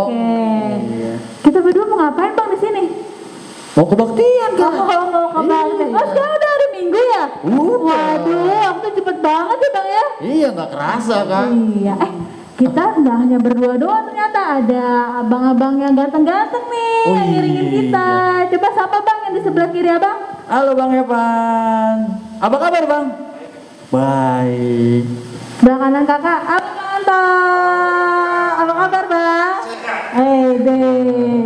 Oke. Iya. Kita berdua mau ngapain Bang di sini? Mau kebaktian Kak? Mau ke Bangkit. Oh sekarang udah hari Minggu ya? Udah. Waduh, waktu cepet banget ya Bang ya? Iya nggak kerasa Kak. Iya, kita nggak hanya berdua doang, ternyata ada abang-abang yang ganteng-ganteng nih Oh, yang ngiringin iya. kita. Coba sapa Bang yang di sebelah kiri Abang. Halo Bang Evan. Apa kabar Bang? Baik. Sebelah kanan Kakak, Abang Anto. Apa kabar Bang? Deh.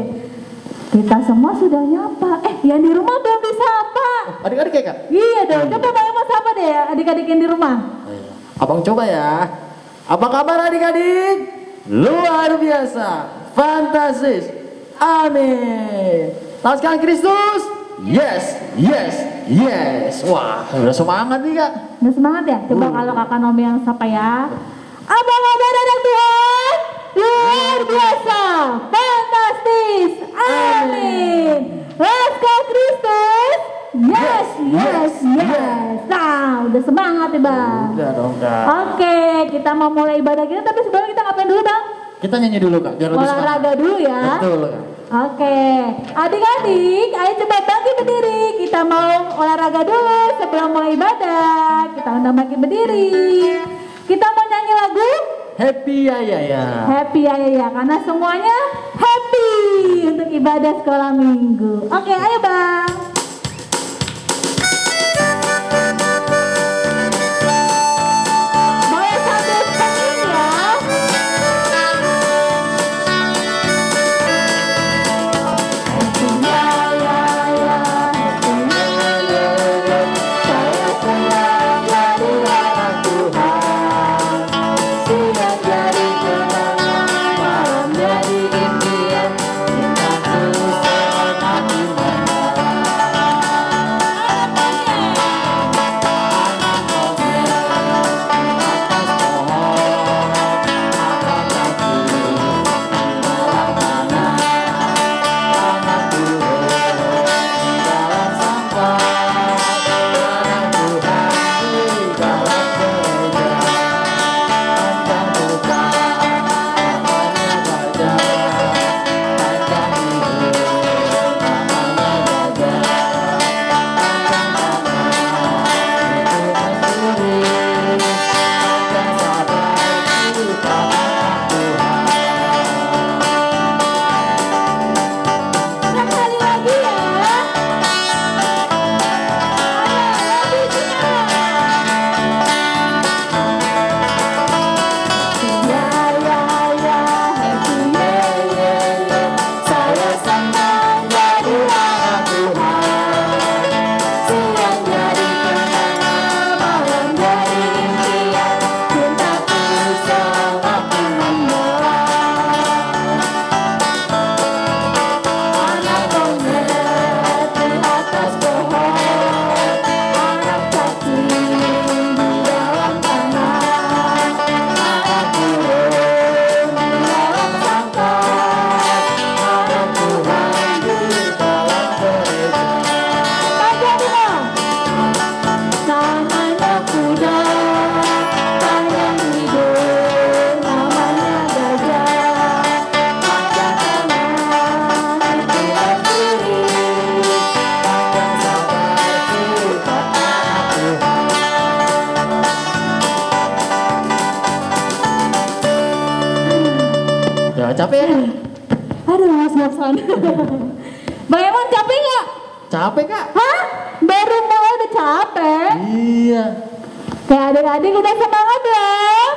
Kita semua sudah nyapa. Yang di rumah belum disapa. Adik-adik ya Kak? Iya dong, coba Bang Evan sapa deh ya adik-adik yang di rumah. Abang coba ya. Apa kabar adik-adik? Luar biasa, fantastis, amin. Laskan Kristus, yes, yes, yes. Wah, udah semangat nih Kak. Udah semangat ya? Coba kalau Kakak Nomi yang sapa ya. Apa kabar anak Tuhan? Luar biasa, fantastis, amin. Laskan Kristus, yes, yes, yes. Nah, udah semangat ya Bang. Udah dong Kak. Oke, kita mau mulai ibadah kita, tapi sebelumnya kita ngapain dulu Bang? Kita nyanyi dulu Kak, biar lebih semangat. Olahraga dulu ya. Betul Kak. Oke, adik-adik, ayo coba bangkit berdiri. Kita mau olahraga dulu sebelum mulai ibadah. Kita undang bangkit berdiri. Kita mau nyanyi lagu Happy ya ya ya. Happy ya, karena semuanya happy untuk ibadah sekolah minggu. Oke, ayo Bang. Boleh sambil singing ya. Sekali lagi ya. Saya senang jadi anak Tuhan. Siang jadi kenangan, malam jadi impian. Cintaku semakin mendalam. Anak monyet di atas pohon, anak cacing di dalam tanah, anak burung di dalam sangkar, anak Tuhan di dalam gereja. Panjang dong. Namanya kuda, panjang hidup, namanya gajah. Panjang kanan, panjang kiri, panjang sabar sifat anak Tuhan. Ya capek ya? Aduh, mas-masan. Bang Eman capek nggak? Capek Kak? Hah? Baru mulai udah capek? Iya. Kayak adik-adik udah semangat belum?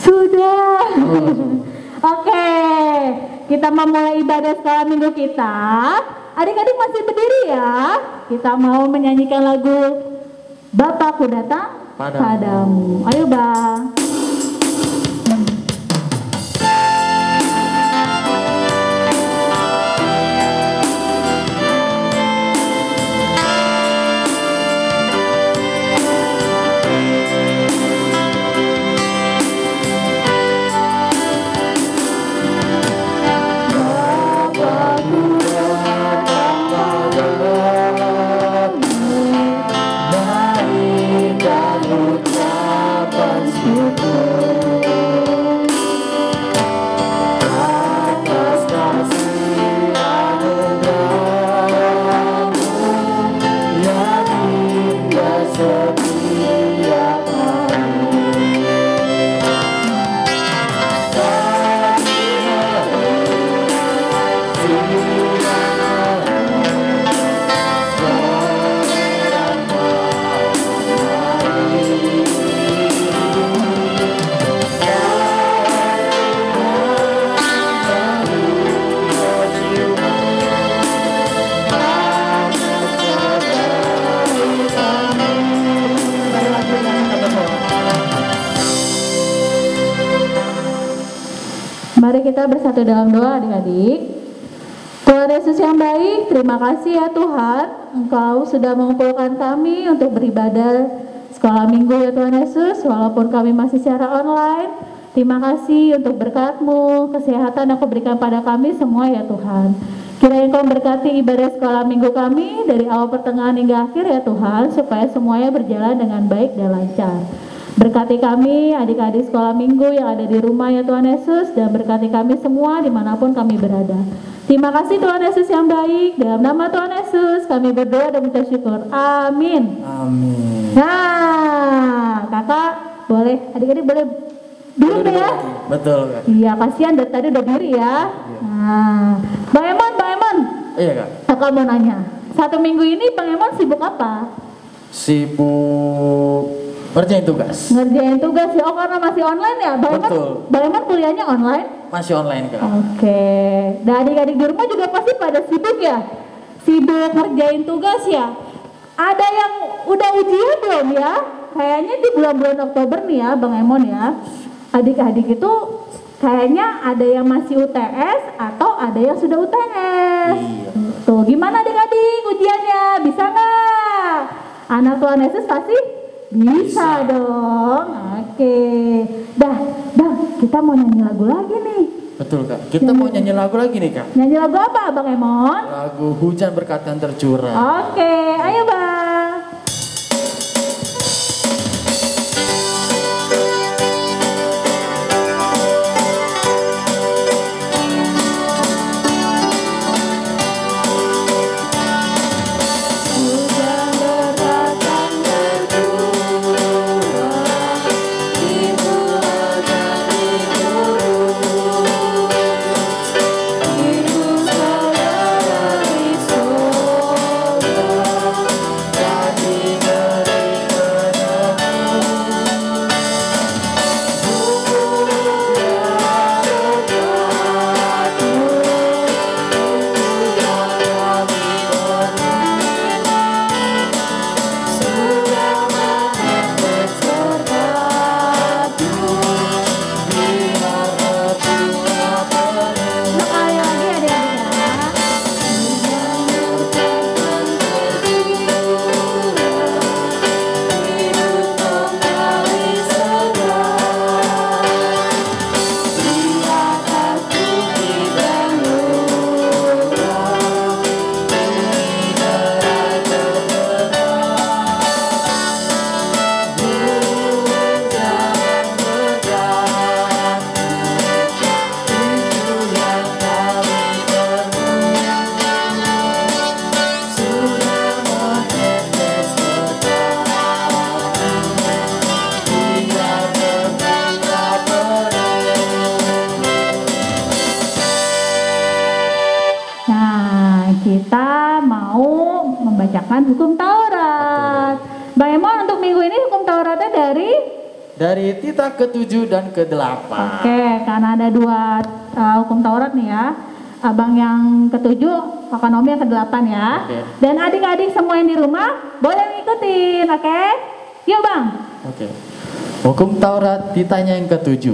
Sudah. Oke, kita mau mulai ibadah sekolah minggu kita. Adik-adik masih berdiri ya. Kita mau menyanyikan lagu Bapakku Datang Padamu. Ayo Bang. Naik dan ucapan syukur. kita bersatu dalam doa adik-adik. Tuhan Yesus yang baik, terima kasih ya Tuhan, Engkau sudah mengumpulkan kami untuk beribadah sekolah minggu ya Tuhan Yesus, walaupun kami masih secara online. Terima kasih untuk berkat-Mu, kesehatan yang Kau berikan pada kami semua ya Tuhan. Kiranya Kau berkati ibadah sekolah minggu kami dari awal pertengahan hingga akhir ya Tuhan, supaya semuanya berjalan dengan baik dan lancar. Berkati kami adik-adik sekolah minggu yang ada di rumah ya Tuhan Yesus, dan berkati kami semua dimanapun kami berada. Terima kasih Tuhan Yesus yang baik, dalam nama Tuhan Yesus kami berdoa dan mengucap syukur. Amin. Amin. Nah, kakak boleh, adik-adik boleh duduk deh ya. Betul Kak. Iya, kasihan dari tadi udah diri ya. Nah, Bang Emon. Iya Kak. Kakak mau nanya, 1 minggu ini Bang Emon sibuk apa? Sibuk ngerjain tugas. Ngerjain tugas ya, oh karena masih online ya? Betul. Bang Emon kuliahnya online? Masih online Kak. Oke, dan adik-adik di rumah juga pasti pada sibuk ya? Sibuk ngerjain tugas ya? Ada yang udah ujian belum ya? Kayaknya di bulan-bulan Oktober nih ya Bang Emon ya. Adik-adik itu kayaknya ada yang masih UTS atau ada yang sudah UTS. Iya. Tuh, gimana adik-adik ujiannya? Bisa nggak? Anak Tuhan Yesus pasti bisa dong. Oke. Dah, kita mau nyanyi lagu lagi nih. Betul Kak. Kita mau nyanyi lagu lagi nih Kak. Nyanyi lagu apa Bang Emon? Lagu Hujan Berkat yang Tercurah. Oke, ayo Bang. Hukum Taurat. Bang Emon, untuk minggu ini hukum Tauratnya dari Tita ke-7 dan ke-8. Oke, karena ada 2 hukum Taurat nih ya. Abang yang ke-7, Kakak Nomi yang ke-8 ya. Oke. Dan adik-adik semua yang di rumah boleh ngikutin, oke? Yuk Bang. Oke. Hukum Taurat Titanya yang ke-7.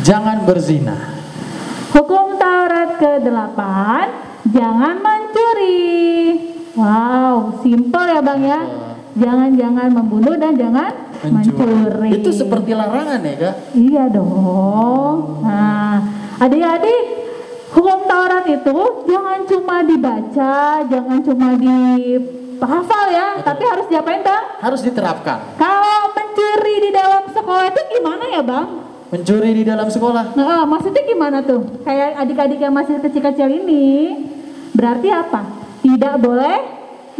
Jangan berzina. Hukum Taurat ke-8, jangan mencuri. Wow, simple ya Bang ya. Jangan membunuh dan jangan mencuri. Itu seperti larangan ya Kak? Iya dong. Nah, adik-adik, hukum Taurat itu jangan cuma dibaca, jangan cuma dihafal ya. Betul. Tapi harus diapain Bang? Harus diterapkan. Kalau mencuri di dalam sekolah itu gimana ya Bang? Mencuri di dalam sekolah? Nah, maksudnya gimana tuh? Kayak adik-adik yang masih kecil-kecil ini, berarti apa? Tidak boleh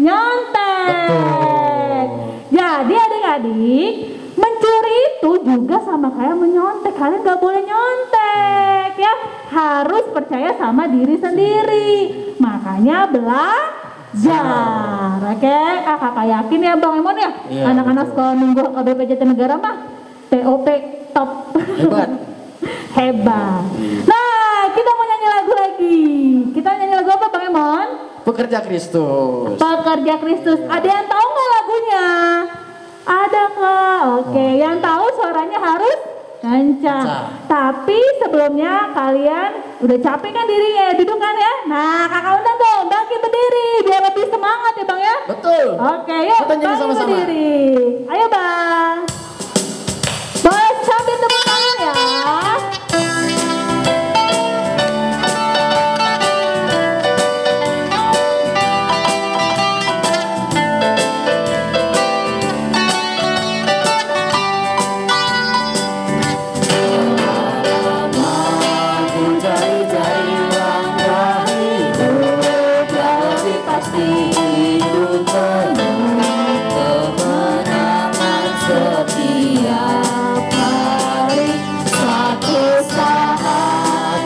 nyontek. Betul. Jadi adik-adik, mencuri itu juga sama kayak menyontek. Kalian gak boleh nyontek ya. Harus percaya sama diri sendiri. Makanya belajar. Oke, kakak yakin ya Bang Emon ya? Iya, anak-anak sekolah minggu BPJT Negara mah TOP top. Hebat. Hebat. Nah, kita mau nyanyi lagu lagi. Kita nyanyi lagu apa Bang Emon? Pekerja Kristus. Pekerja Kristus. Ada yang tahu nggak lagunya? Ada Kak. Oke, yang tahu suaranya harus Kencang. Tapi sebelumnya kalian udah capek kan dirinya, duduk kan ya? Nah, kakak undang dong, bangkit berdiri biar lebih semangat ya bang ya? Betul. Oke, yuk Kita nyanyi bangkit sama-sama. berdiri. Ayo bang. Boleh sambil tepuk tangan ya.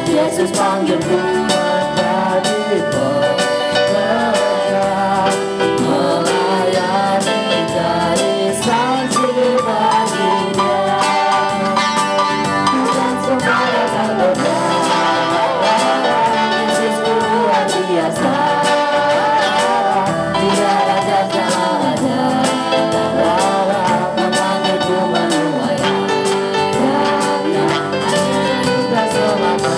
Yesus panggilku menjadi pekerja, melayani dari saksi baginya. Dan semua akan berbeda, Yesus luar biasa. Dia raja segala raja, Allah memanggilku menuaikannya. Sudah selama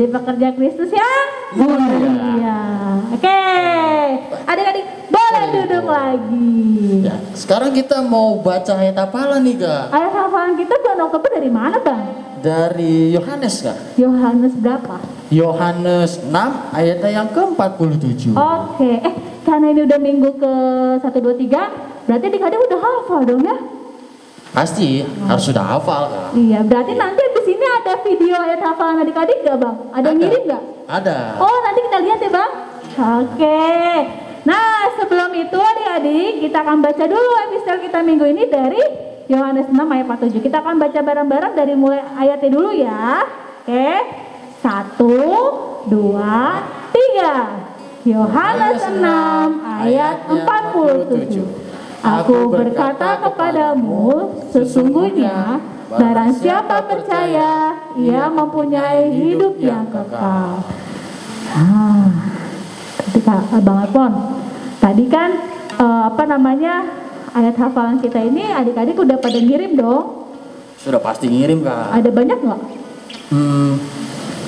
pekerja Kristus yang mulia. Oke, adik-adik boleh duduk lagi. Ya, sekarang kita mau baca ayat hafalan nih kak. Ayat hafalan kita bulan Oktober dari mana bang? Dari Yohanes kak. Yohanes berapa? Yohanes 6 ayat yang ke-47. Oke, karena ini udah minggu ke 1, 2, 3, berarti adik-adik udah hafal dong ya? Pasti harus sudah hafal kak. Iya, berarti nanti di sini ada video ayat hafalan adik-adik gak bang? Ada yang ngirim gak? Ada. Oh, nanti kita lihat ya bang. Oke. Nah, sebelum itu adik-adik kita akan baca dulu episode kita minggu ini dari Yohanes 6 ayat 47. Kita akan baca bareng-bareng dari mulai ayatnya dulu ya. Oke. 1, 2, 3. Yohanes 6 ayat 47. Aku berkata kepadamu, sesungguhnya barang siapa percaya, ia mempunyai hidup yang kekal. Tadi Bang Alpon, tadi kan ayat hafalan kita ini adik-adik udah pada ngirim dong? Sudah pasti ngirim kak. Ada banyak nggak?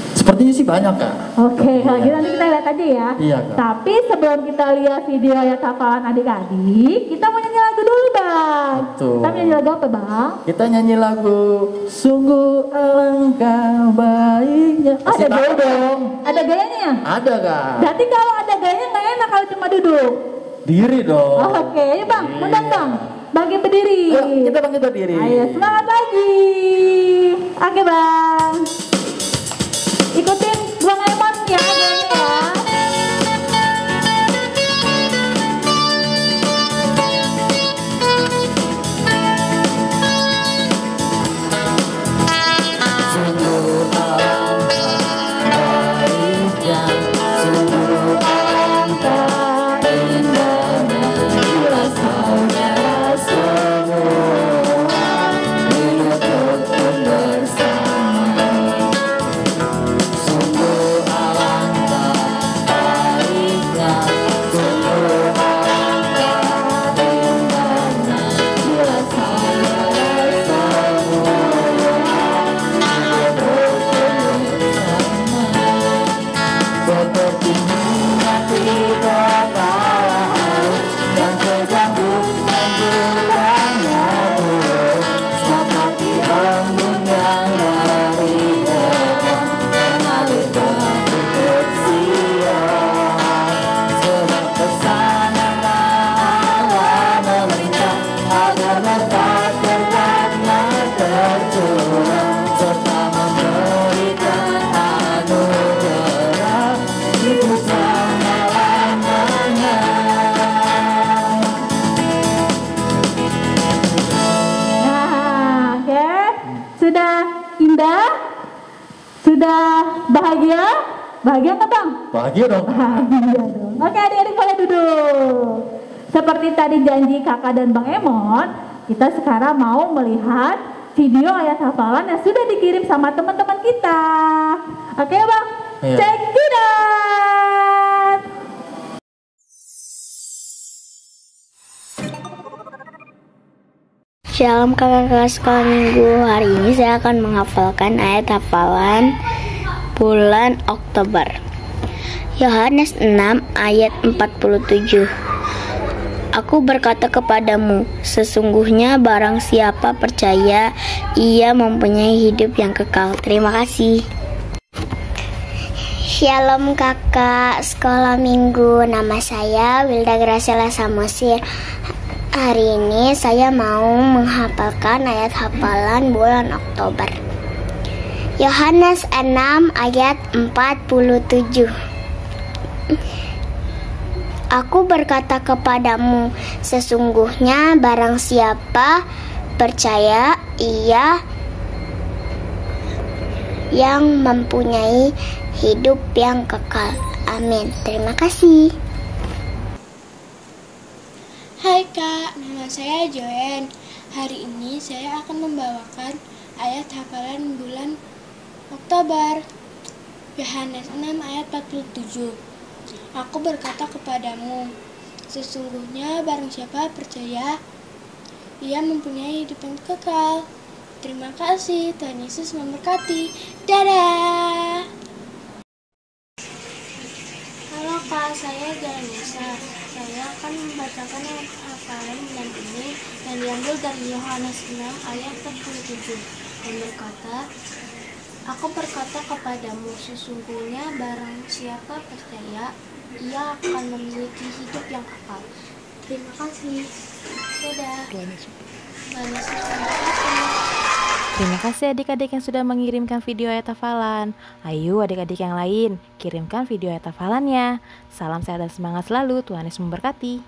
Sepertinya sih banyak kak. Oke, kalau gitu nanti kita lihat aja ya. Iya kak. Tapi sebelum kita lihat video ayat hafalan adik-adik, kita mau nyanyi lagu dulu bang. Betul. Kita nyanyi lagu apa bang? Kita nyanyi lagu Sungguh Alangkah Baiknya. Ada gaya dong. Ada gayanya? Ada kak. Berarti kalau ada gayanya nggak enak kalau cuma duduk. Diri dong. Oke, ayo bang, undang bang. Bangkit berdiri. Ayo, kita bangkit berdiri. Ayo, semangat lagi. Oke bang. Ikutin Bang Emon ya gayanya ya. Sungguh Sudah bahagia? Bahagia nggak Bang? Bahagia dong. Bahagia dong. Oke, adik-adik boleh duduk. Seperti tadi janji kakak dan Bang Emon, kita sekarang mau melihat video ayat hafalan yang sudah dikirim sama teman-teman kita. Oke Bang, Iya. check it out. Shalom kakak-kakak sekolah minggu. Hari ini saya akan menghafalkan ayat hafalan bulan Oktober. Yohanes 6 ayat 47. Aku berkata kepadamu, sesungguhnya barang siapa percaya, ia mempunyai hidup yang kekal. Terima kasih. Shalom kakak sekolah minggu. Nama saya Wilda Graciela Samosir. Hari ini saya mau menghafalkan ayat hafalan bulan Oktober. Yohanes 6 ayat 47. Aku berkata kepadamu, sesungguhnya barang siapa percaya, ia yang mempunyai hidup yang kekal. Amin. Terima kasih. Hai Kak, nama saya Joen. Hari ini saya akan membawakan ayat hafalan bulan Oktober. Yohanes 6 ayat 47. Aku berkata kepadamu, sesungguhnya barang siapa percaya, ia mempunyai hidup yang kekal. Terima kasih, Tuhan Yesus memberkati. Dadah! Halo Kak, saya Galanisa. Saya akan membacakan ayat hafalan bulan ini yang diambil dari Yohanes 6 ayat 47 yang berkata, Aku berkata kepadamu, sesungguhnya barang siapa percaya, ia akan memiliki hidup yang kekal. Terima kasih. Dadah. Tuhan Yesus memberkati. Terima kasih adik-adik yang sudah mengirimkan video ayat hafalan. Ayo adik-adik yang lain, kirimkan video ayat hafalannya. Salam sehat dan semangat selalu, Tuhan Yesus memberkati.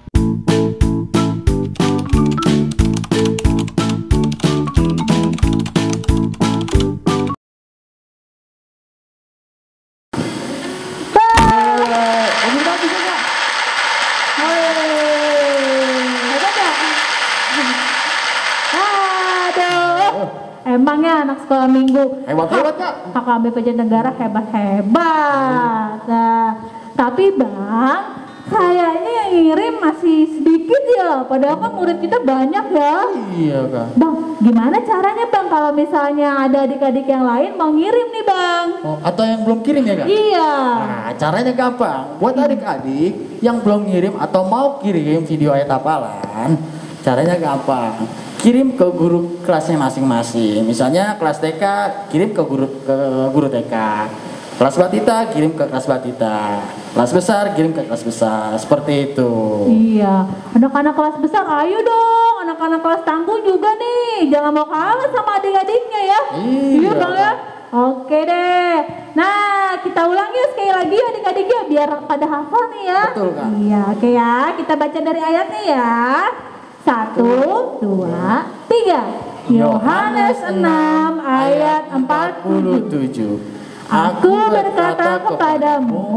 Emangnya anak sekolah minggu Hebat-hebat Kak. HKBP Jatinegara hebat-hebat. Nah, tapi Bang, kayaknya yang ngirim masih sedikit ya. Padahal kan murid kita banyak ya. Iya Kak. Bang, gimana caranya Bang kalau misalnya ada adik-adik yang lain mau ngirim nih Bang? Oh, atau yang belum kirim ya Kak? Iya. Nah, caranya gampang. Buat adik-adik yang belum ngirim atau mau kirim video ayat hafalan, caranya gampang. Kirim ke guru kelasnya masing-masing. Misalnya kelas TK, kirim ke guru TK. Kelas batita, kirim ke kelas batita. Kelas besar, kirim ke kelas besar. Seperti itu. Iya, anak-anak kelas besar ayo dong. Anak-anak kelas tangguh juga nih. Jangan mau kalah sama adik-adiknya ya. Iya Bang ya. Oke deh. Nah, kita ulang yuk sekali lagi adik-adiknya biar pada hafal nih ya. Betul Kak. Iya, oke ya. Kita baca dari ayatnya ya. 1, 2, 3. Yohanes 6 ayat 47. Aku berkata kepadamu,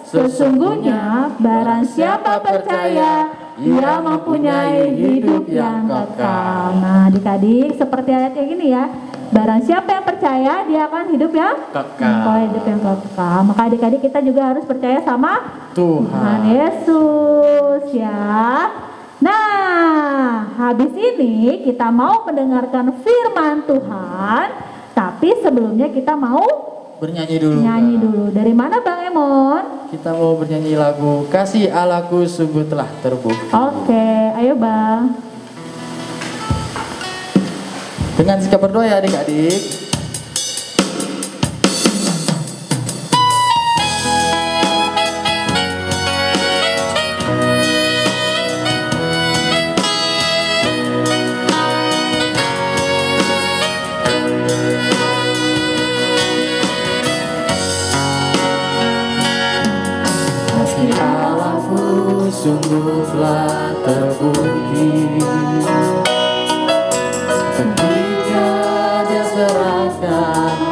sesungguhnya barang siapa percaya, ia mempunyai hidup yang kekal. Nah adik-adik seperti ayat yang ini ya. Barang siapa yang percaya, dia akan hidup yang Kekal. hidup yang kekal. Maka adik-adik kita juga harus percaya sama Tuhan. Yesus ya. Nah, habis ini kita mau mendengarkan firman Tuhan. Tapi sebelumnya kita mau Bernyanyi dulu. nyanyi Kak. dulu. Dari mana Bang Emon? Kita mau bernyanyi lagu Kasih Allahku Sungguh Telah Terbukti. Oke, ayo Bang. Dengan sikap berdoa ya adik-adik. Kasih Allahku sungguh telah terbukti ketika Dia serahkan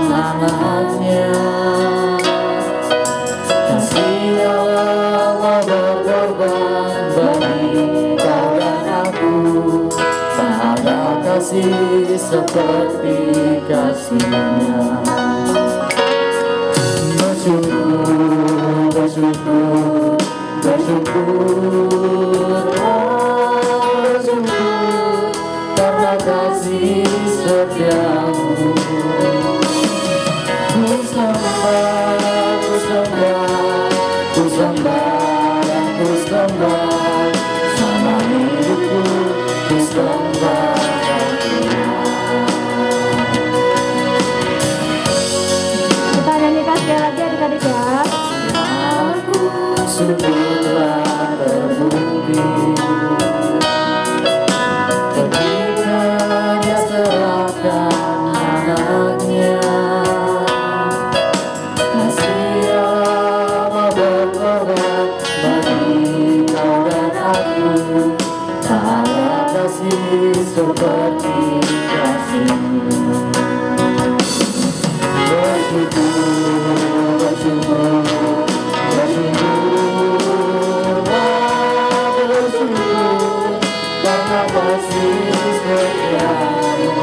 seperti kasih-Nya. Bersyukur, bersyukur, bersyukur, bersyukur karena kasih setia-Mu. Ku sembah, ku sembah, ku sembah dan ku sembah, sama hidupku ku sembah. Kita nyanyikan sekali lagi adik-adik ya. Aku sungguhlah terbukti ketika Dia serahkan anaknya. Kasih Allah berkorban bagi kau dan aku, tak ada kasih seperti kasih-Mu. Bersyukur, bersyukur, bersyukur, bersyukur karena kasih setia-Mu.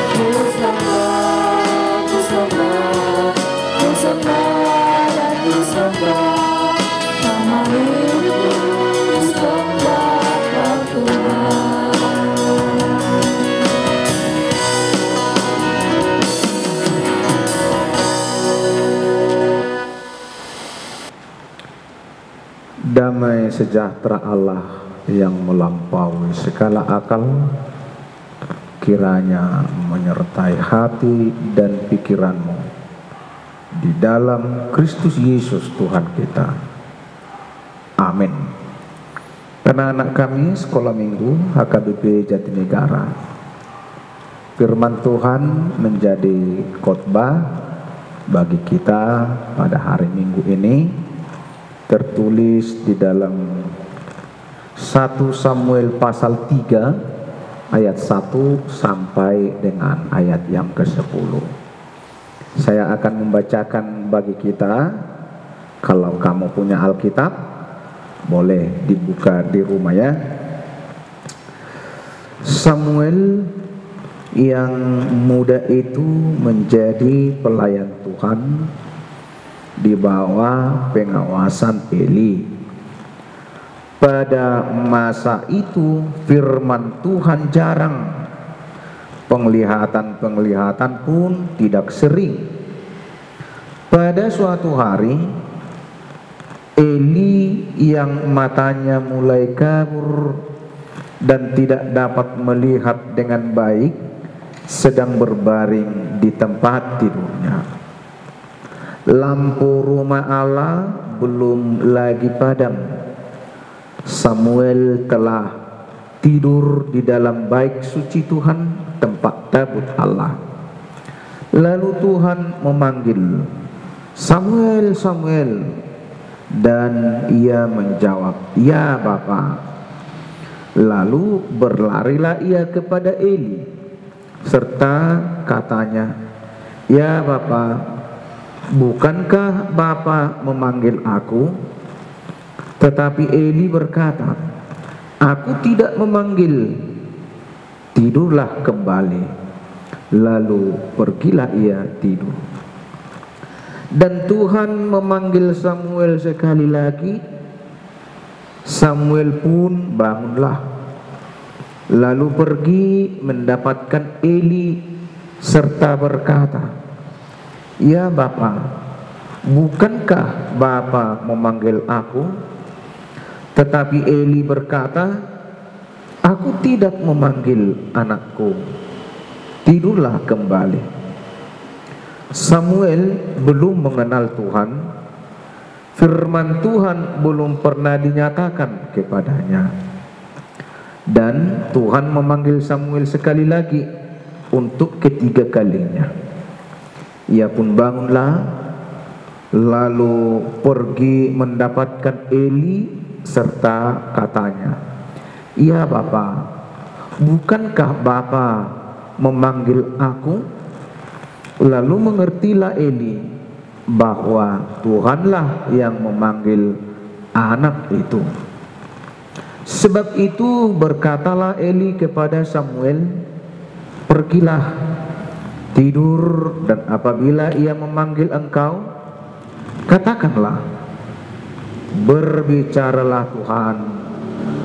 Ku sembah, ku sembah, ku sembah dan ku sembah, sama hidupku ku sembah Kau Tuhan. Damai sejahtera Allah yang melampaui segala akal kiranya menyertai hati dan pikiranmu di dalam Kristus Yesus Tuhan kita. Amin. Anak-anak kami sekolah minggu HKBP Jatinegara, firman Tuhan menjadi khotbah bagi kita pada hari Minggu ini tertulis di dalam 1 Samuel pasal 3 ayat 1 sampai dengan ayat yang ke-10. Saya akan membacakan bagi kita. Kalau kamu punya Alkitab, boleh dibuka di rumah ya. Samuel yang muda itu menjadi pelayan Tuhan di bawah pengawasan Eli. Pada masa itu firman Tuhan jarang, penglihatan pun tidak sering. Pada suatu hari Eli yang matanya mulai kabur dan tidak dapat melihat dengan baik sedang berbaring di tempat tidurnya. Lampu rumah Allah belum lagi padam. Samuel telah tidur di dalam bait suci Tuhan, tempat tabut Allah. Lalu Tuhan memanggil, "Samuel, Samuel." Dan ia menjawab, "Ya Bapa." Lalu berlarilah ia kepada Eli serta katanya, "Ya Bapa, bukankah Bapa memanggil aku?" Tetapi Eli berkata, "Aku tidak memanggil, tidurlah kembali." Lalu pergilah ia tidur. Dan Tuhan memanggil Samuel sekali lagi. Samuel pun bangunlah, lalu pergi mendapatkan Eli serta berkata, "Ya Bapa, bukankah Bapa memanggil aku?" Tetapi Eli berkata, "Aku tidak memanggil anakku, tidurlah kembali." Samuel belum mengenal Tuhan, firman Tuhan belum pernah dinyatakan kepadanya. Dan Tuhan memanggil Samuel sekali lagi untuk ketiga kalinya. Ia pun bangunlah, lalu pergi mendapatkan Eli serta katanya, "Ya Bapa, bukankah Bapa memanggil aku?" Lalu mengertilah Eli bahwa Tuhanlah yang memanggil anak itu. Sebab itu berkatalah Eli kepada Samuel, pergilah tidur, dan apabila ia memanggil engkau, katakanlah, berbicaralah Tuhan,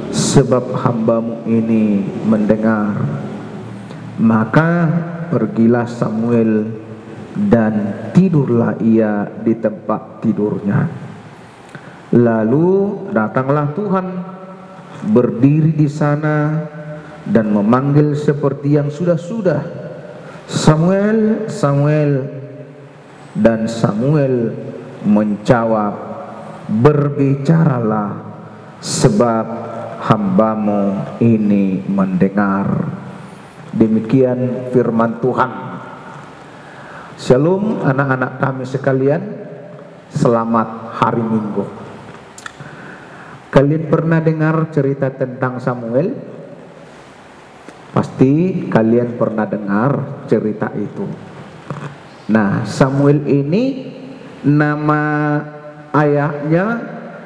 sebab hambamu ini mendengar. Maka pergilah Samuel, dan tidurlah ia di tempat tidurnya. Lalu datanglah Tuhan, berdiri di sana, dan memanggil seperti yang sudah-sudah, Samuel, Samuel. Dan Samuel menjawab, berbicaralah, sebab hambamu ini mendengar. Demikian firman Tuhan. Shalom anak-anak kami sekalian, selamat hari Minggu. Kalian pernah dengar cerita tentang Samuel? Pasti kalian pernah dengar cerita itu. Nah, Samuel ini nama ayahnya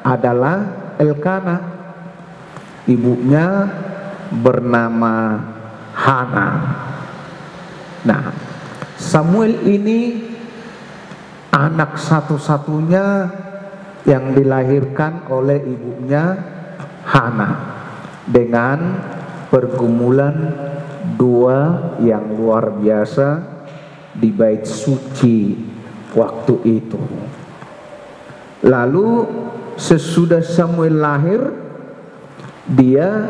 adalah Elkana, ibunya bernama Hana. Nah, Samuel ini anak satu-satunya yang dilahirkan oleh ibunya Hana dengan pergumulan dua yang luar biasa di bait suci waktu itu. Lalu sesudah Samuel lahir, dia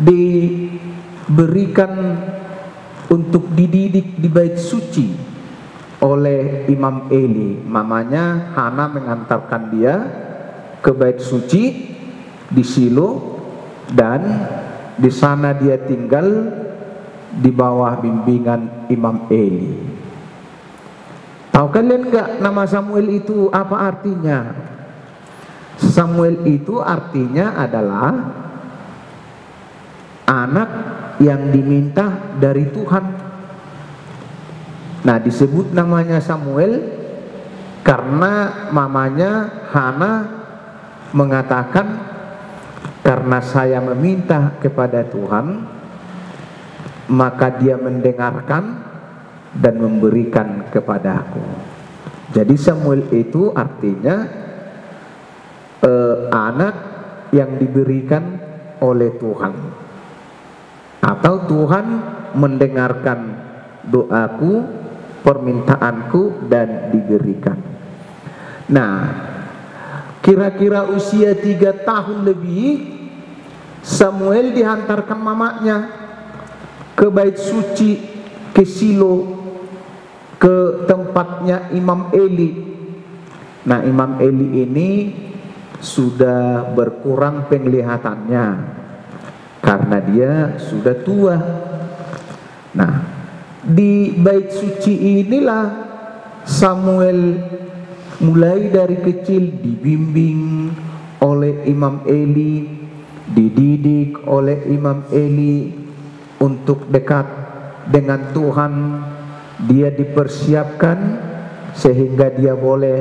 diberikan untuk dididik di bait suci oleh Imam Eli. Mamanya Hana mengantarkan dia ke bait suci di Shilo, dan di sana dia tinggal di bawah bimbingan Imam Eli. Tahu kalian enggak nama Samuel itu apa artinya? Samuel itu artinya adalah anak yang diminta dari Tuhan. Nah, disebut namanya Samuel karena mamanya Hana mengatakan, karena saya meminta kepada Tuhan, maka dia mendengarkan dan memberikan kepadaku. Jadi Samuel itu artinya anak yang diberikan oleh Tuhan, atau Tuhan mendengarkan doaku, permintaanku, dan diberikan. Nah, kira-kira usia 3 tahun lebih, Samuel dihantarkan mamanya ke bait suci, ke Shilo, ke tempatnya Imam Eli. Nah, Imam Eli ini sudah berkurang penglihatannya karena dia sudah tua. Nah, di bait suci inilah Samuel mulai dari kecil dibimbing oleh Imam Eli, dididik oleh Imam Eli untuk dekat dengan Tuhan. Dia dipersiapkan sehingga dia boleh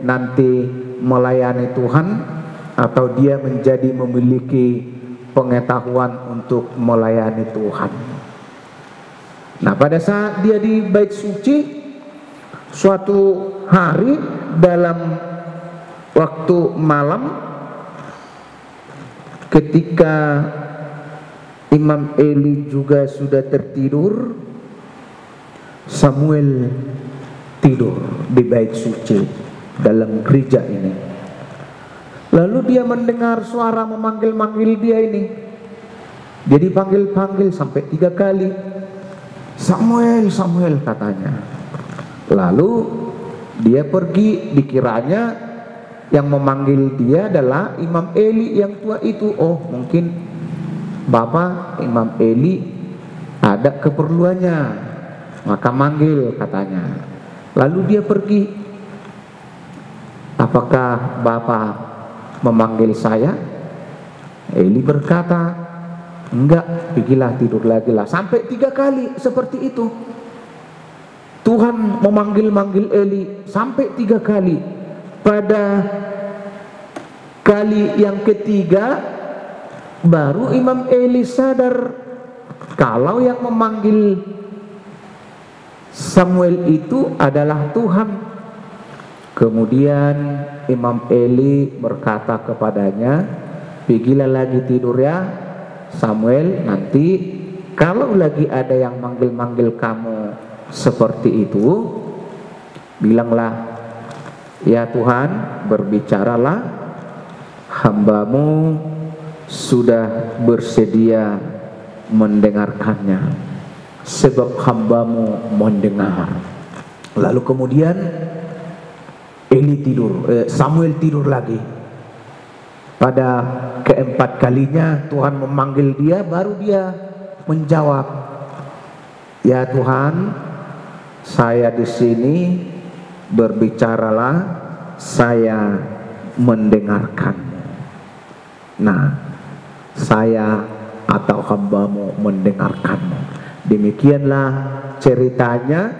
nanti melayani Tuhan, atau dia menjadi memiliki pengetahuan untuk melayani Tuhan. Nah, pada saat dia di bait suci, suatu hari dalam waktu malam, ketika Imam Eli juga sudah tertidur, Samuel tidur di bait suci dalam gereja ini. Lalu dia mendengar suara memanggil-manggil dia ini. Dia dipanggil-panggil sampai 3 kali. Samuel, Samuel, katanya. Lalu dia pergi, dikiranya yang memanggil dia adalah Imam Eli yang tua itu. Oh, mungkin Bapak Imam Eli ada keperluannya, maka manggil, katanya. Lalu dia pergi. Apakah Bapak memanggil saya? Eli berkata, enggak, pergilah tidur lagi lah. Sampai 3 kali seperti itu. Tuhan memanggil-manggil Eli sampai 3 kali. Pada kali yang ketiga, baru Imam Eli sadar kalau yang memanggil Samuel itu adalah Tuhan. Kemudian Imam Eli berkata kepadanya, pergilah lagi tidur ya Samuel, nanti kalau lagi ada yang manggil-manggil kamu seperti itu, bilanglah, ya Tuhan, berbicaralah, hambamu sudah bersedia mendengarkannya, sebab hambamu mendengar. Lalu kemudian Samuel tidur lagi. Pada keempat kalinya Tuhan memanggil dia, baru dia menjawab, ya Tuhan, saya di sini, berbicaralah, saya mendengarkanmu. Nah, saya atau hambamu mendengarkanmu. Demikianlah ceritanya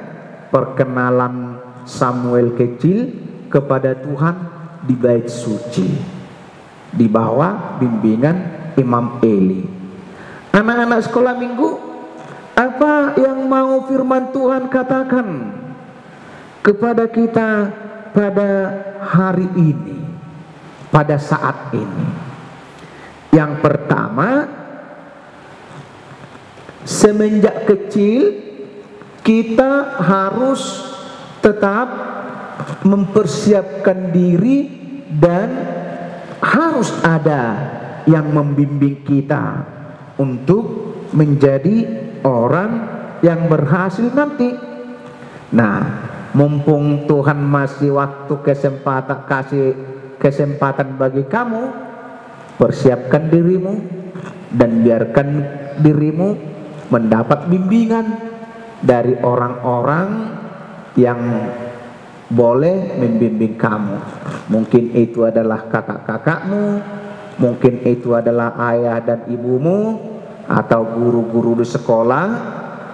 perkenalan Samuel kecil kepada Tuhan di bait suci, di bawah bimbingan Imam Eli. Anak-anak sekolah minggu, apa yang mau firman Tuhan katakan kepada kita pada hari ini, pada saat ini? Yang pertama, semenjak kecil kita harus tetap mempersiapkan diri dan harus ada yang membimbing kita untuk menjadi orang yang berhasil nanti. Nah, mumpung Tuhan masih kasih kesempatan bagi kamu, persiapkan dirimu dan biarkan dirimu mendapat bimbingan dari orang-orang yang boleh membimbing kamu. Mungkin itu adalah kakak-kakakmu, mungkin itu adalah ayah dan ibumu, atau guru-guru di sekolah,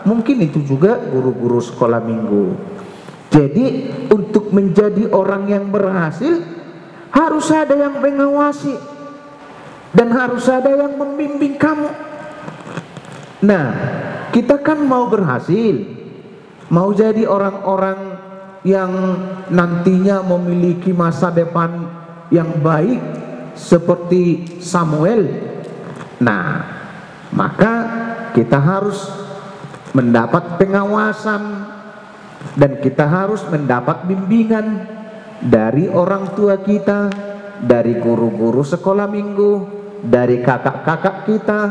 mungkin itu juga guru-guru sekolah minggu. Jadi untuk menjadi orang yang berhasil harus ada yang mengawasi dan harus ada yang membimbing kamu. Nah, kita kan mau berhasil, mau jadi orang-orang yang nantinya memiliki masa depan yang baik seperti Samuel. Nah, maka kita harus mendapat pengawasan dan kita harus mendapat bimbingan dari orang tua kita, dari guru-guru sekolah minggu, dari kakak-kakak kita,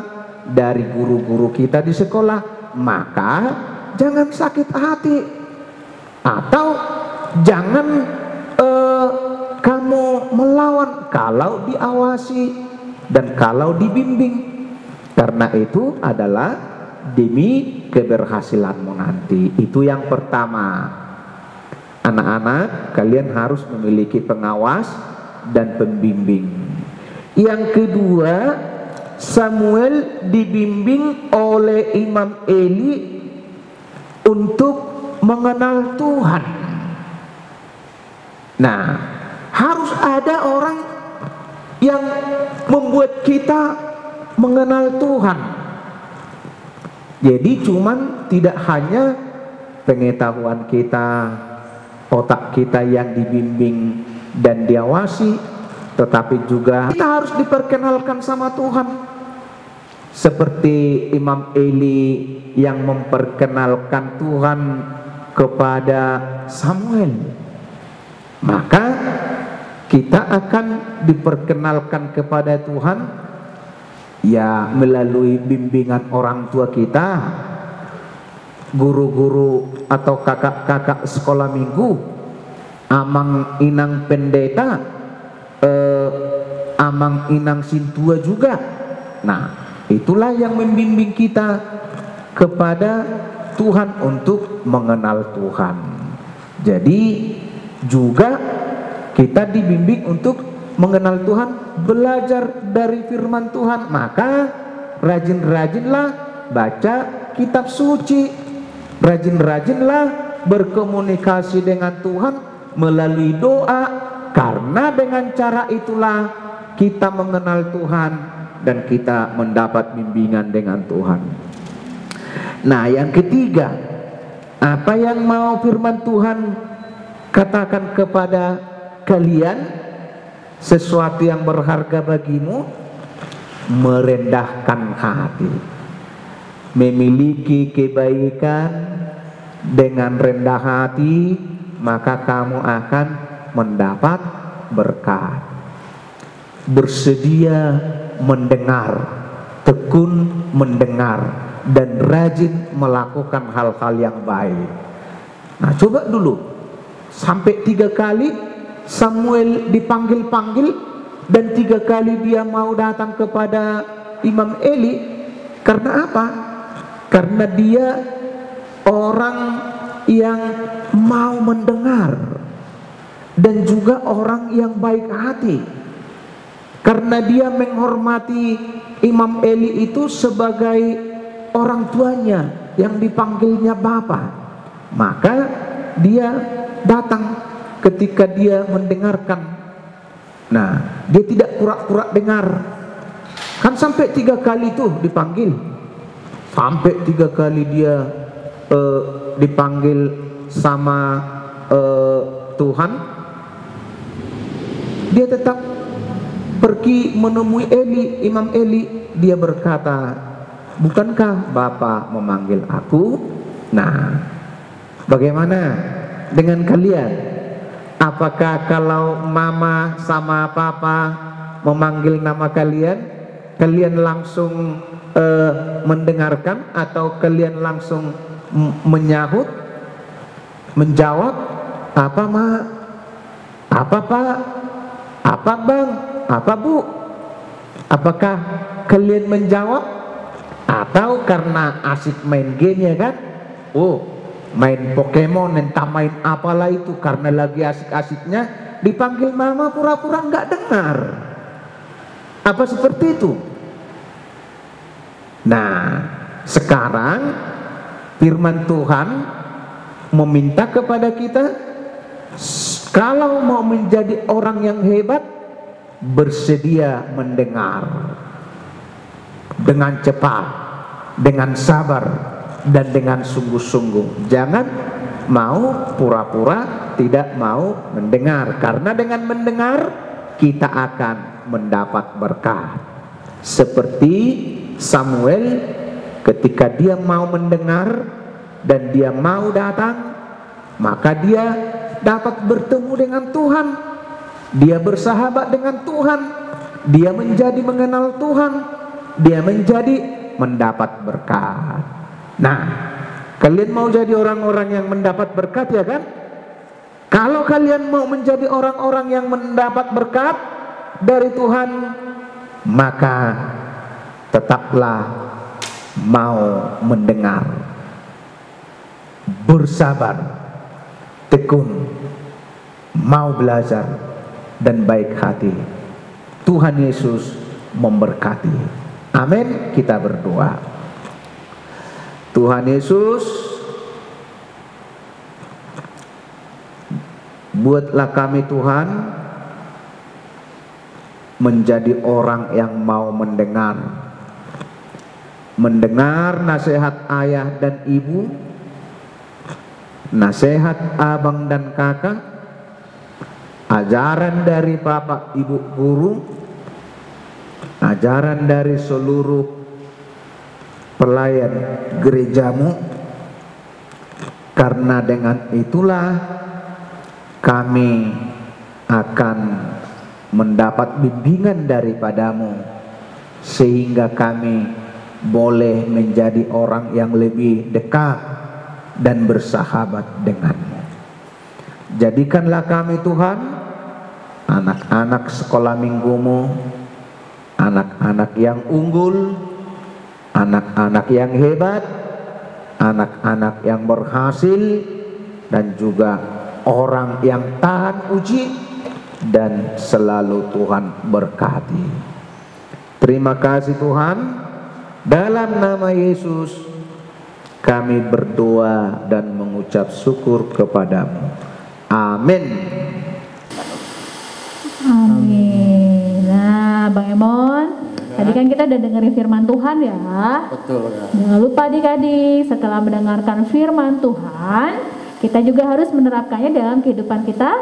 dari guru-guru kita di sekolah. Maka jangan sakit hati, atau jangan kamu melawan kalau diawasi dan kalau dibimbing, karena itu adalah demi keberhasilanmu nanti. Itu yang pertama. Anak-anak, kalian harus memiliki pengawas dan pembimbing. Yang kedua, Samuel dibimbing oleh Imam Eli untuk mengenal Tuhan. Nah, harus ada orang yang membuat kita mengenal Tuhan. Jadi cuman tidak hanya pengetahuan kita, otak kita yang dibimbing dan diawasi, tetapi juga kita harus diperkenalkan sama Tuhan. Seperti Imam Eli yang memperkenalkan Tuhan kepada Samuel, maka kita akan diperkenalkan kepada Tuhan ya melalui bimbingan orang tua kita, guru-guru atau kakak-kakak sekolah minggu, amang inang pendeta, amang inang sintua juga. Nah, itulah yang membimbing kita kepada Tuhan untuk mengenal Tuhan. Jadi juga kita dibimbing untuk mengenal Tuhan, belajar dari firman Tuhan. Maka rajin-rajinlah baca kitab suci, rajin-rajinlah berkomunikasi dengan Tuhan melalui doa, karena dengan cara itulah kita mengenal Tuhan dan kita mendapat bimbingan dengan Tuhan. Nah, yang ketiga, Apa yang mau firman Tuhan katakan kepada kalian? Sesuatu yang berharga bagimu, merendahkan hati, memiliki kebaikan dengan rendah hati, maka kamu akan mendapat berkat. Bersedia mendengar, tekun mendengar, dan rajin melakukan hal-hal yang baik. Nah, coba dulu sampai 3 kali Samuel dipanggil-panggil, dan 3 kali dia mau datang kepada Imam Eli. Karena apa? Karena dia orang yang mau mendengar dan juga orang yang baik hati. Karena dia menghormati Imam Eli itu sebagai orang tuanya yang dipanggilnya Bapa, maka dia datang ketika dia mendengarkan. Nah, dia tidak pura-pura dengar. Kan sampai 3 kali tuh dipanggil. Sampai 3 kali dia dipanggil sama Tuhan. Dia tetap pergi menemui Eli, Imam Eli. Dia berkata, bukankah Bapa memanggil aku? Nah, bagaimana dengan kalian? Apakah kalau mama sama papa memanggil nama kalian, kalian langsung mendengarkan, atau kalian langsung menyahut, menjawab? Apa ma? Apa pak? Apa bang? Apa bu? Apakah kalian menjawab? Atau karena asik main game, ya kan? Oh, main Pokemon, entah main apalah itu, karena lagi asik-asiknya dipanggil mama pura-pura nggak dengar. Apa seperti itu? Nah, sekarang firman Tuhan meminta kepada kita, kalau mau menjadi orang yang hebat, bersedia mendengar dengan cepat, dengan sabar, dan dengan sungguh-sungguh. Jangan mau pura-pura tidak mau mendengar, karena dengan mendengar kita akan mendapat berkat. Seperti Samuel, ketika dia mau mendengar dan dia mau datang, maka dia dapat bertemu dengan Tuhan. Dia bersahabat dengan Tuhan. Dia menjadi mengenal Tuhan. Dia menjadi mendapat berkat. Nah, kalian mau jadi orang-orang yang mendapat berkat, ya kan? Kalau kalian mau menjadi orang-orang yang mendapat berkat dari Tuhan, maka tetaplah mau mendengar, bersabar, tekun, mau belajar, dan baik hati. Tuhan Yesus memberkati. Amin. Kita berdoa. Tuhan Yesus, buatlah kami Tuhan menjadi orang yang mau mendengar nasihat ayah dan ibu, nasihat abang dan kakak, ajaran dari bapak ibu guru, ajaran dari seluruh pelayan gerejamu. Karena dengan itulah kami akan mendapat bimbingan daripadamu, sehingga kami boleh menjadi orang yang lebih dekat dan bersahabat denganmu. Jadikanlah kami Tuhan anak-anak sekolah minggumu, anak-anak yang unggul, anak-anak yang hebat, anak-anak yang berhasil, dan juga orang yang tahan uji, dan selalu Tuhan berkati. Terima kasih Tuhan. Dalam nama Yesus kami berdoa dan mengucap syukur kepadamu. Amin. Amin. Nah, Bang Emon, Tadi kan kita udah dengerin firman Tuhan ya. Betul Kak. Jangan lupa adik-adik, setelah mendengarkan firman Tuhan, kita juga harus menerapkannya dalam kehidupan kita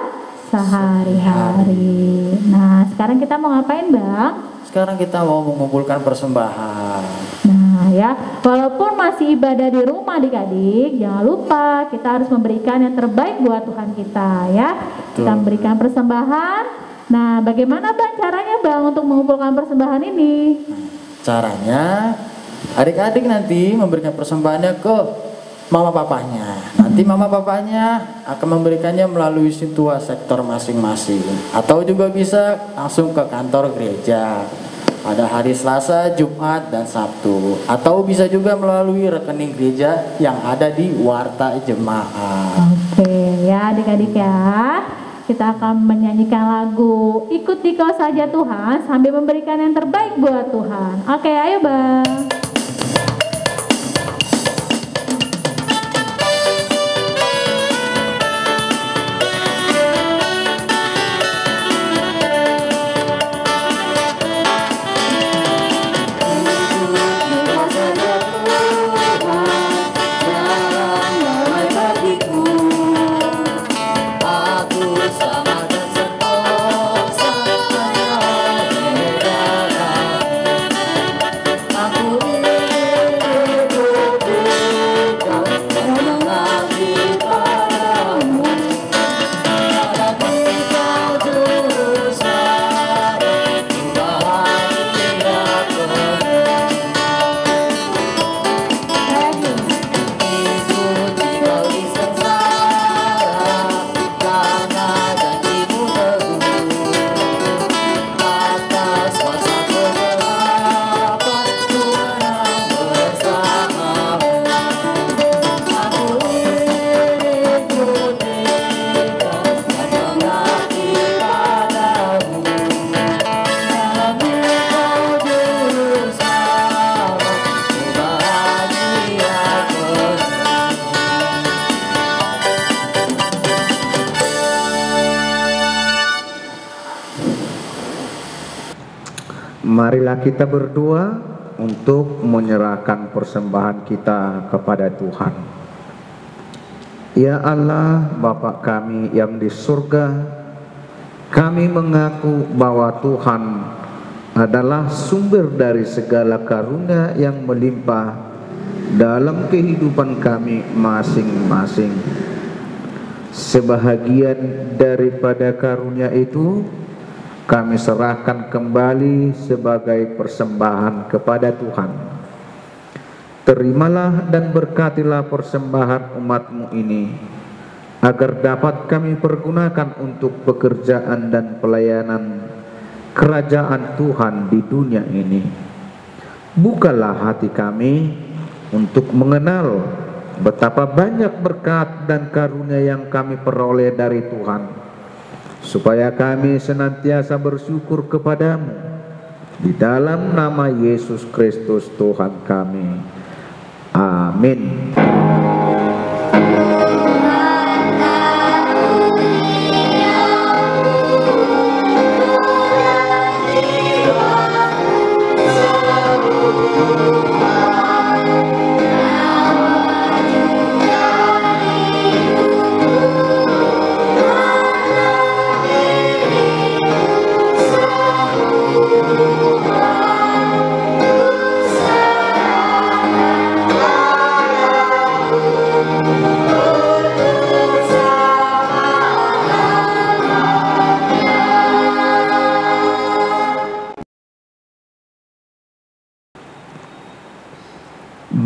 sehari-hari. Nah, sekarang kita mau ngapain, Bang? Sekarang kita mau mengumpulkan persembahan. Nah ya, walaupun masih ibadah di rumah adik-adik, jangan lupa kita harus memberikan yang terbaik buat Tuhan kita ya. Kita memberikan persembahan. Nah, bagaimana Bang caranya Bang untuk mengumpulkan persembahan ini? Caranya, adik-adik nanti memberikan persembahannya ke mama papanya. Nanti mama papanya akan memberikannya melalui situa sektor masing-masing. Atau juga bisa langsung ke kantor gereja pada hari Selasa, Jumat, dan Sabtu. Atau bisa juga melalui rekening gereja yang ada di Warta Jemaat. Oke ya adik-adik ya. Kita akan menyanyikan lagu Ikut Dikau Saja Tuhan sambil memberikan yang terbaik buat Tuhan. Oke, ayo Bang. Marilah kita berdoa untuk menyerahkan persembahan kita kepada Tuhan. Ya Allah, Bapa kami yang di surga, kami mengaku bahwa Tuhan adalah sumber dari segala karunia yang melimpah dalam kehidupan kami masing-masing. Sebahagian daripada karunia itu kami serahkan kembali sebagai persembahan kepada Tuhan. Terimalah dan berkatilah persembahan umat-Mu ini, agar dapat kami pergunakan untuk pekerjaan dan pelayanan kerajaan Tuhan di dunia ini. Bukalah hati kami untuk mengenal betapa banyak berkat dan karunia yang kami peroleh dari Tuhan, supaya kami senantiasa bersyukur kepadamu di dalam nama Yesus Kristus Tuhan kami. Amin.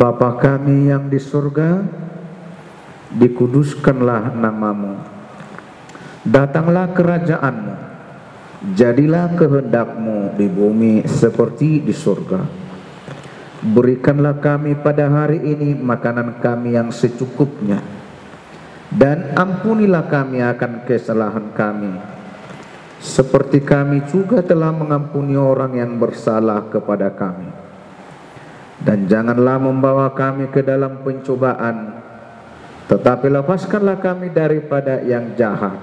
Bapa kami yang di surga, dikuduskanlah namamu. Datanglah kerajaanmu, jadilah kehendakmu di bumi seperti di surga. Berikanlah kami pada hari ini makanan kami yang secukupnya, dan ampunilah kami akan kesalahan kami, seperti kami juga telah mengampuni orang yang bersalah kepada kami. Dan janganlah membawa kami ke dalam pencobaan, tetapi lepaskanlah kami daripada yang jahat.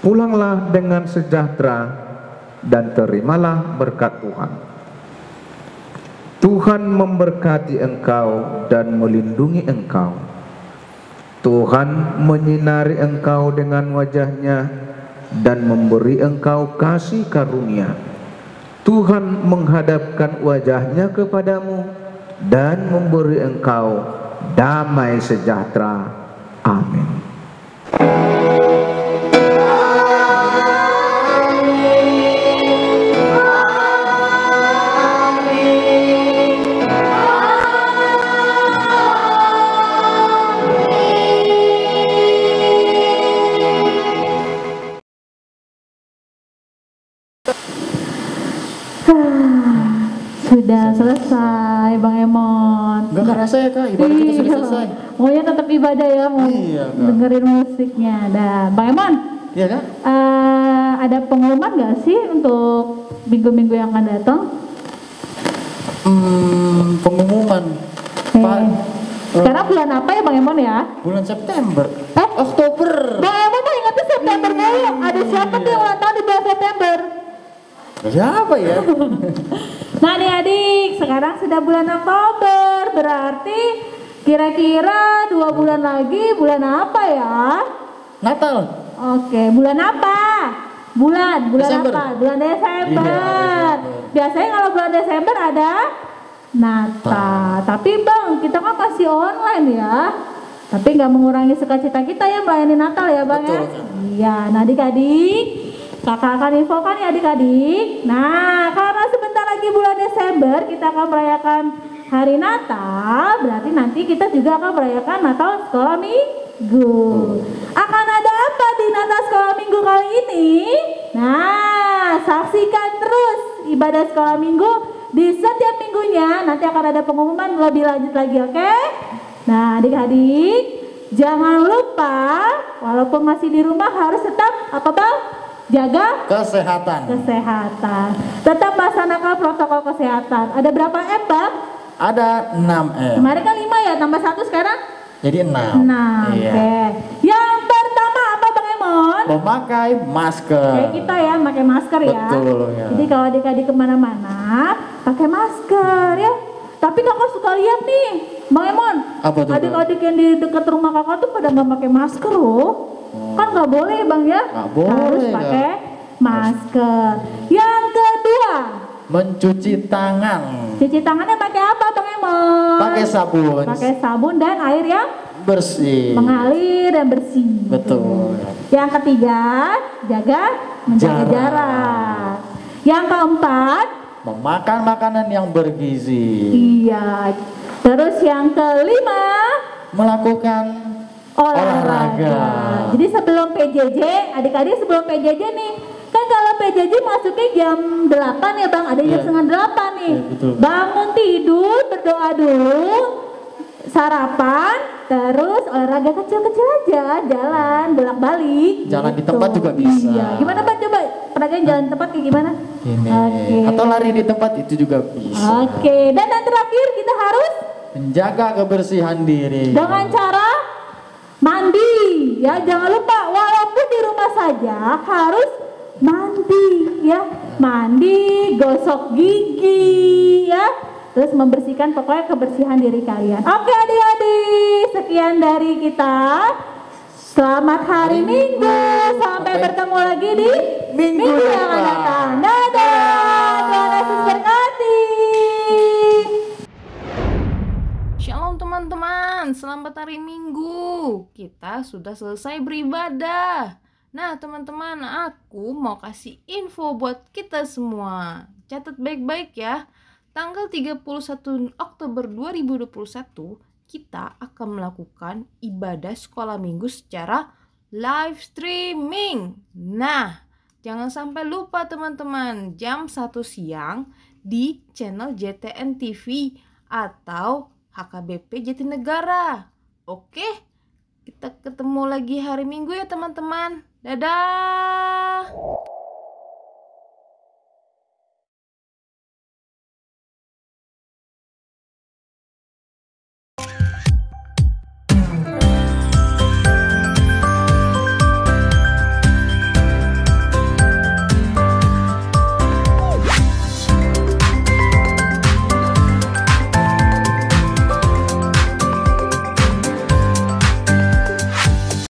Pulanglah dengan sejahtera dan terimalah berkat Tuhan. Tuhan memberkati engkau dan melindungi engkau. Tuhan menyinari engkau dengan wajah-Nya dan memberi engkau kasih karunia. Tuhan menghadapkan wajah-Nya kepadamu dan memberi engkau damai sejahtera. Amin. Sudah selesai Bang Emon. Gak kerasa ya Kak, ibadah kita sudah selesai. Maunya tetap ibadah ya, mau Iya, Kak. dengerin musiknya. Dah, Bang Emon. Iya Kak? Ada pengumuman gak sih untuk minggu-minggu yang akan datang? Pengumuman. Sekarang bulan apa ya Bang Emon ya? Bulan September. Oktober. Bang Emon mah ingatnya September mulu. Ada siapa tuh yang ulang tahun di bulan September? Siapa ya? Nah adik-adik, sekarang sudah bulan Oktober, berarti kira-kira 2 bulan lagi bulan apa ya? Natal. Oke, bulan apa? Bulan Desember. apa? Bulan Desember. Iya, Desember. Biasanya kalau bulan Desember ada Natal. Tapi Bang, kita kan masih online ya. Tapi nggak mengurangi sukacita kita ya melayani Natal ya Bang. Betul, ya? Kak. Iya, nah adik-adik, kakak akan infokan ya adik-adik. Nah, karena sebentar lagi bulan Desember kita akan merayakan hari Natal, berarti nanti kita juga akan merayakan Natal Sekolah Minggu. Akan ada apa di Natal Sekolah Minggu kali ini? Nah, saksikan terus ibadah Sekolah Minggu di setiap minggunya. Nanti akan ada pengumuman lebih lanjut lagi, oke? Nah, adik-adik, jangan lupa walaupun masih di rumah harus tetap apa Bang? Jaga Kesehatan. Tetap laksanakan protokol kesehatan. Ada berapa M Bang? Ada 6 M. Kemarin kan 5 ya, tambah 1 sekarang? Jadi 6. 6. Iya. Oke. Yang pertama apa Bang Emon? Memakai masker. Kayak kita ya, pakai masker ya. Betul ya. Jadi kalau adik-adik kemana-mana, pakai masker ya. Tapi kakak suka lihat nih, Bang Emon. Apa tuh, Bang? Adik-adik yang di dekat rumah kakak tuh pada nggak pakai masker loh. Kan nggak boleh Bang ya. Nggak boleh, Harus Kak. pakai masker. Yang kedua, Mencuci tangan. cuci tangannya pakai apa Bang Emon? Pakai sabun. Pakai sabun dan air yang Bersih. mengalir dan bersih. Betul. Yang ketiga, menjaga jarak. Yang keempat, Memakan makanan yang bergizi. iya. Terus yang kelima, Melakukan olahraga. Jadi sebelum PJJ, adik-adik sebelum PJJ nih, kan kalau PJJ masuknya jam 8 ya Bang, ada jam Iya. setengah 8 nih. Iya, betul. Bangun tidur, berdoa dulu, sarapan, terus olahraga kecil-kecil aja, jalan, bolak-balik. Jalan di gitu. tempat juga bisa. Iya. Gimana Bang, coba peragain jalan di tempat kayak gimana? Ini. Oke. Atau lari di tempat itu juga bisa. Oke, dan yang terakhir kita harus Menjaga kebersihan diri. dengan cara mandi. Ya, jangan lupa walaupun di rumah saja harus mandi ya. Mandi, gosok gigi ya. Terus membersihkan pokoknya kebersihan diri kalian. Oke adik-adik, sekian dari kita. Selamat hari Minggu. Sampai bertemu lagi di Minggu yang akan depan. datang. Dadah. Tuhan Yesus berkati. Shalom teman-teman, selamat hari Minggu. Kita sudah selesai beribadah. Nah teman-teman, aku mau kasih info buat kita semua. Catat baik-baik ya. Tanggal 31 Oktober 2021, kita akan melakukan ibadah sekolah minggu secara live streaming. Nah, jangan sampai lupa teman-teman, jam 1 siang di channel JTN TV atau HKBP Jatinegara. Oke, kita ketemu lagi hari Minggu ya teman-teman. Dadah.